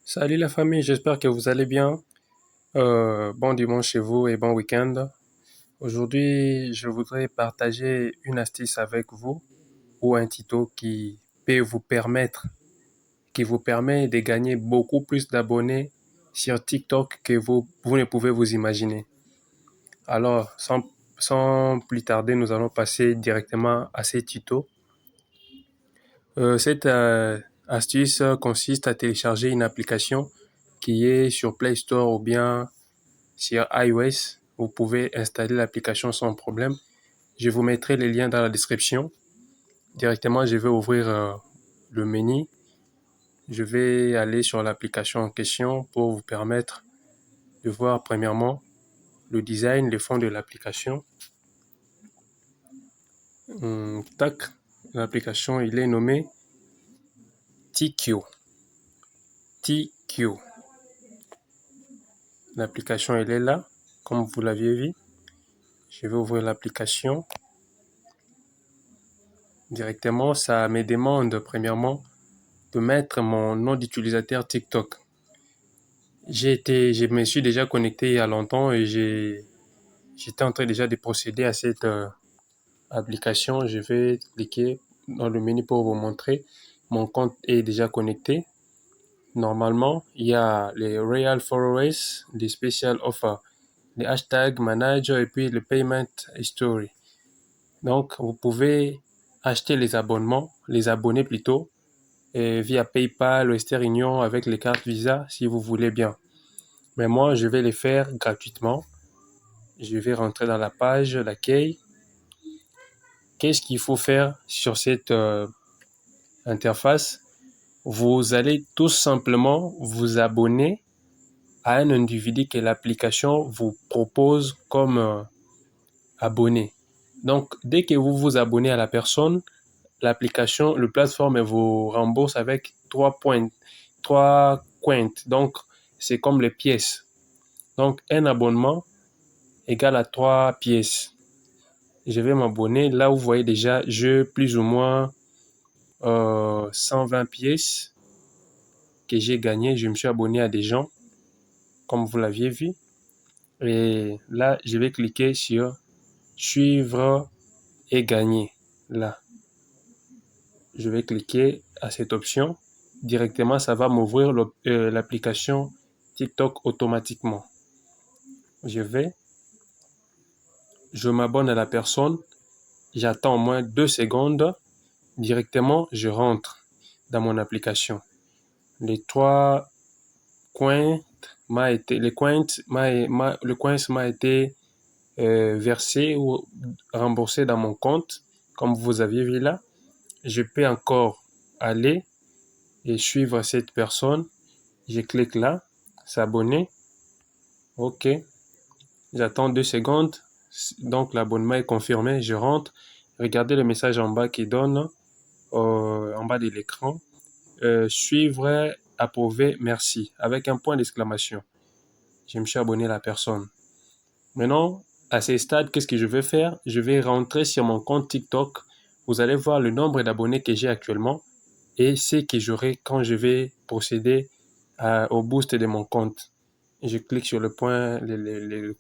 Salut la famille, j'espère que vous allez bien. Bon dimanche chez vous et bon week-end. Aujourd'hui, je voudrais partager une astuce avec vous ou un tuto peut vous permettre, qui vous permet de gagner beaucoup plus d'abonnés sur TikTok que vous ne pouvez vous imaginer. Alors, sans plus tarder, nous allons passer directement à ces tutos. Cette astuce consiste à télécharger une application qui est sur Play Store ou bien sur iOS. Vous pouvez installer l'application sans problème. Je vous mettrai les liens dans la description. Directement, je vais ouvrir le menu. Je vais aller sur l'application en question pour vous permettre de voir premièrement le design, le fond de l'application. Tac, l'application, il est nommé TQ. TQ. L'application, elle est là, comme vous l'aviez vu. Je vais ouvrir l'application. Directement, ça me demande premièrement de mettre mon nom d'utilisateur TikTok. Je me suis déjà connecté il y a longtemps et j'étais en train déjà de procéder à cette application. Je vais cliquer dans le menu pour vous montrer. Mon compte est déjà connecté. Normalement, il y a les Real Followers, les Special Offers, les hashtags Manager et puis le Payment History. Donc, vous pouvez acheter les abonnés plutôt, via PayPal, Western Union avec les cartes Visa si vous voulez bien. Mais moi, je vais les faire gratuitement. Je vais rentrer dans la page d'accueil. Qu'est-ce qu'il faut faire sur cette interface? Vous allez tout simplement vous abonner à un individu que l'application vous propose comme abonné. Donc, dès que vous vous abonnez à la personne, l'application, le plateforme vous rembourse avec 3 points, 3 coins. Donc, c'est comme les pièces. Donc, un abonnement égale à 3 pièces. Je vais m'abonner. Là, vous voyez déjà, j'ai plus ou moins 120 pièces que j'ai gagné. Je me suis abonné à des gens, comme vous l'aviez vu. Et là, je vais cliquer sur suivre et gagner. Là, je vais cliquer à cette option. Directement, ça va m'ouvrir l'application TikTok automatiquement. Je m'abonne à la personne. J'attends au moins 2 secondes. Directement, je rentre dans mon application. Les 3 coins le coin m'a été versé ou remboursé dans mon compte, comme vous aviez vu là. Je peux encore aller et suivre cette personne. Je clique là, s'abonner. OK. J'attends 2 secondes. Donc l'abonnement est confirmé. Je rentre. Regardez le message en bas qui donne, en bas de l'écran. Suivre, approuver, merci, avec un point d'exclamation. Je me suis abonné à la personne. Maintenant, à ce stade, qu'est-ce que je vais faire? Je vais rentrer sur mon compte TikTok. Vous allez voir le nombre d'abonnés que j'ai actuellement et ce que j'aurai quand je vais procéder au boost de mon compte. Je clique sur le point, le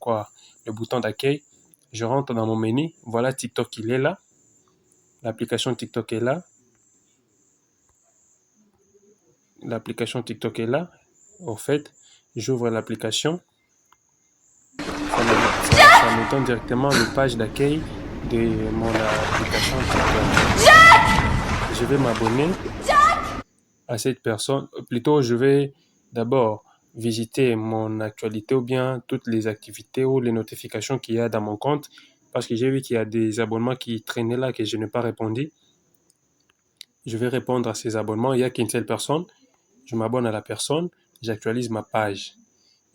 bouton d'accueil. Je rentre dans mon menu. Voilà, TikTok, il est là. L'application TikTok est là. L'application TikTok est là. Au fait, j'ouvre l'application. Ça me donne directement une page d'accueil de mon application TikTok. Je vais m'abonner à cette personne. Plutôt, je vais d'abord visiter mon actualité ou bien toutes les activités ou les notifications qu'il y a dans mon compte parce que j'ai vu qu'il y a des abonnements qui traînaient là que je n'ai pas répondu. Je vais répondre à ces abonnements. Il n'y a qu'une seule personne. Je m'abonne à la personne. J'actualise ma page.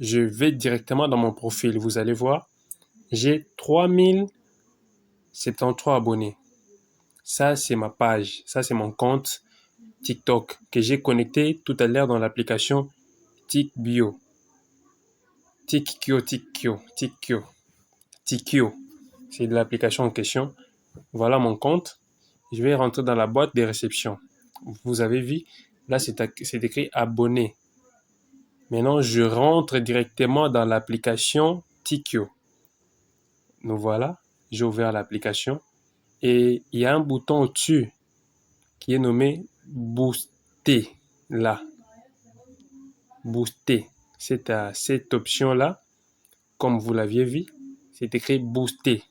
Je vais directement dans mon profil. Vous allez voir, j'ai 3073 abonnés. Ça, c'est ma page. Ça, c'est mon compte TikTok que j'ai connecté tout à l'heure dans l'application TikBio. TikQ. C'est l'application en question. Voilà mon compte. Je vais rentrer dans la boîte de réception. Vous avez vu, là, c'est écrit abonné. Maintenant, je rentre directement dans l'application Tikio. Donc voilà, j'ai ouvert l'application et il y a un bouton au-dessus qui est nommé Booster. Là, Booster. C'est à cette option-là, comme vous l'aviez vu, c'est écrit Booster.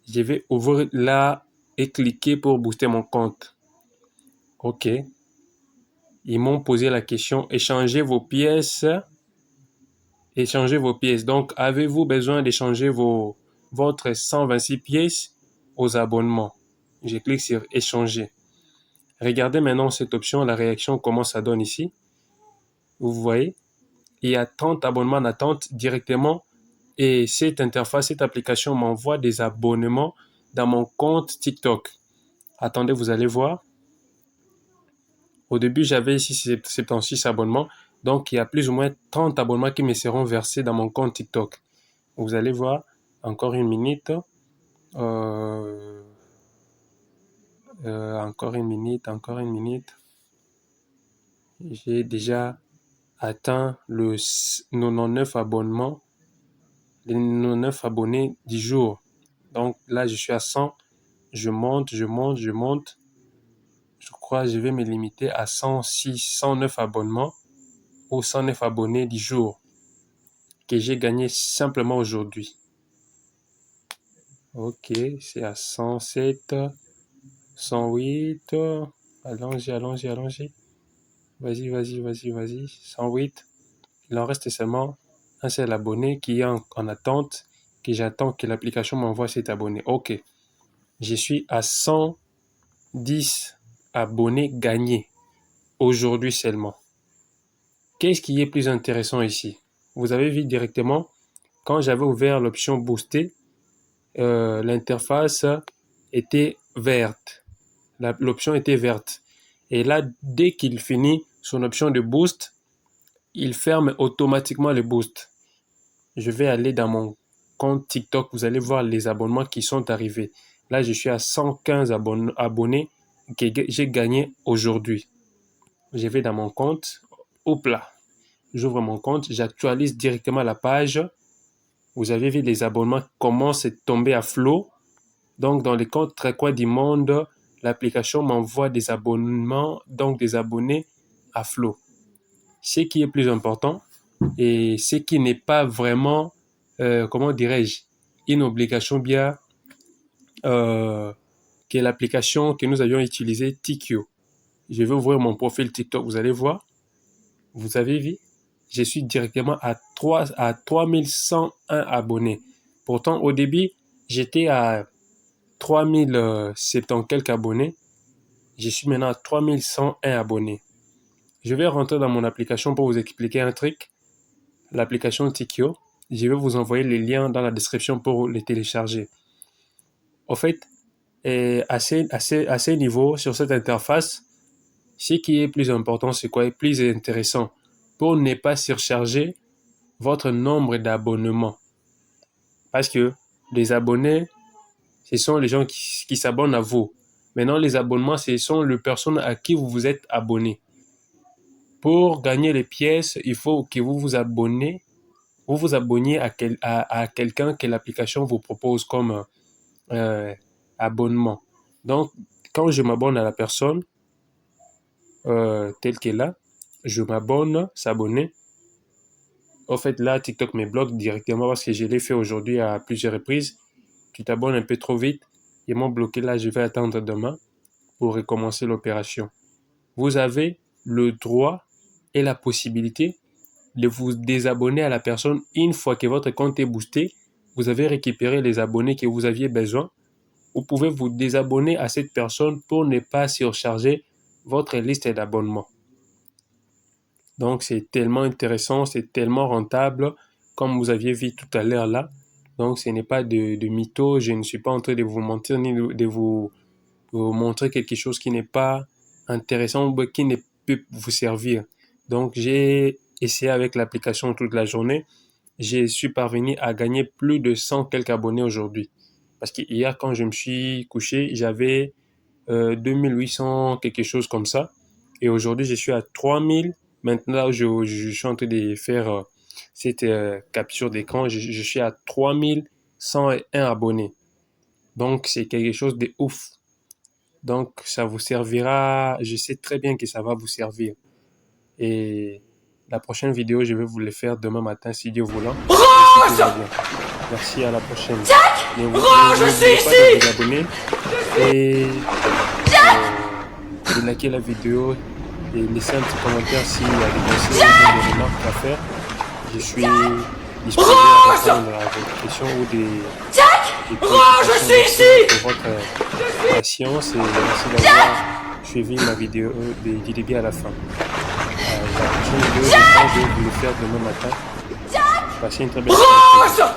Je vais ouvrir là et cliquer pour booster mon compte. OK. Ils m'ont posé la question, échangez vos pièces. Échangez vos pièces. Donc, avez-vous besoin d'échanger votre 126 pièces aux abonnements? Je clique sur échanger. Regardez maintenant cette option, la réaction, comment ça donne ici. Vous voyez, il y a 30 abonnements en attente directement et cette interface, cette application m'envoie des abonnements dans mon compte TikTok. Attendez, vous allez voir. Au début, j'avais ici 76 abonnements. Donc, il y a plus ou moins 30 abonnements qui me seront versés dans mon compte TikTok. Vous allez voir, encore une minute. Encore une minute. J'ai déjà atteint le 99 abonnements, les 99 abonnés du jour. Donc là, je suis à 100. Je monte. Je crois que je vais me limiter à 106, 109 abonnements ou 109 abonnés du jour que j'ai gagné simplement aujourd'hui. Ok, c'est à 107, 108. Allons-y. Vas-y. 108. Il en reste seulement un seul abonné qui est en attente, que j'attends que l'application m'envoie cet abonné. Ok. Je suis à 110 abonnés gagnés aujourd'hui seulement. Qu'est-ce qui est plus intéressant ici? Vous avez vu directement, quand j'avais ouvert l'option booster, l'interface était verte. L'option était verte. Et là, dès qu'il finit son option de boost, il ferme automatiquement le boost. Je vais aller dans mon compte TikTok. Vous allez voir les abonnements qui sont arrivés. Là, je suis à 115 abonnés que j'ai gagné aujourd'hui. Je vais dans mon compte. Hop là. J'ouvre mon compte. J'actualise directement la page. Vous avez vu les abonnements commencent à tomber à flot. Donc, dans les comptes très quoi du monde, l'application m'envoie des abonnements, donc des abonnés à flot. Ce qui est plus important et ce qui n'est pas vraiment, comment dirais-je, une obligation bien que l'application que nous avions utilisée, Tikio. Je vais ouvrir mon profil TikTok, vous allez voir. Vous avez vu, je suis directement à 3101 abonnés. Pourtant, au début, j'étais à 3070 quelques abonnés. Je suis maintenant à 3101 abonnés. Je vais rentrer dans mon application pour vous expliquer un truc. L'application Tikio. Je vais vous envoyer les liens dans la description pour les télécharger. En fait, à ces niveaux, sur cette interface, ce qui est plus important, c'est quoi? Plus intéressant. Pour ne pas surcharger votre nombre d'abonnements. Parce que les abonnés, ce sont les gens qui s'abonnent à vous. Maintenant, les abonnements, ce sont les personnes à qui vous vous êtes abonné. Pour gagner les pièces, il faut que vous vous abonniez à quelqu'un que l'application vous propose comme abonnement. Donc, quand je m'abonne à la personne telle qu'elle est là, je m'abonne, s'abonner. En fait, là, TikTok me bloque directement parce que je l'ai fait aujourd'hui à plusieurs reprises. Tu t'abonnes un peu trop vite. Ils m'ont bloqué là, je vais attendre demain pour recommencer l'opération. Vous avez le droit et la possibilité de vous désabonner à la personne une fois que votre compte est boosté. Vous avez récupéré les abonnés que vous aviez besoin. Vous pouvez vous désabonner à cette personne pour ne pas surcharger votre liste d'abonnements. Donc, c'est tellement intéressant, c'est tellement rentable, comme vous aviez vu tout à l'heure là. Donc, ce n'est pas de mytho. Je ne suis pas en train de vous mentir ni de vous montrer quelque chose qui n'est pas intéressant ou qui ne peut vous servir. Donc, j'ai essayé avec l'application toute la journée. Je suis parvenu à gagner plus de 100 quelques abonnés aujourd'hui. Parce que hier, quand je me suis couché, j'avais 2800 quelque chose comme ça. Et aujourd'hui, je suis à 3000 Maintenant, je suis en train de faire cette capture d'écran. Je suis à 3101 abonnés. Donc, c'est quelque chose de ouf. Donc, ça vous servira. Je sais très bien que ça va vous servir. Et la prochaine vidéo, je vais vous le faire demain matin, si Dieu voulant. Si tout va bien. Merci, à la prochaine. N'oubliez pas de vous abonner et de liker la vidéo et laisser un petit commentaire s'il y a des conseils ou des remarques à faire. Je suis disposé à répondre à vos questions ou des préoccupations pour votre patience et merci d'avoir suivi ma vidéo du début à la fin. La prochaine vidéo, je vais vous le faire demain matin. Passez une très belle journée.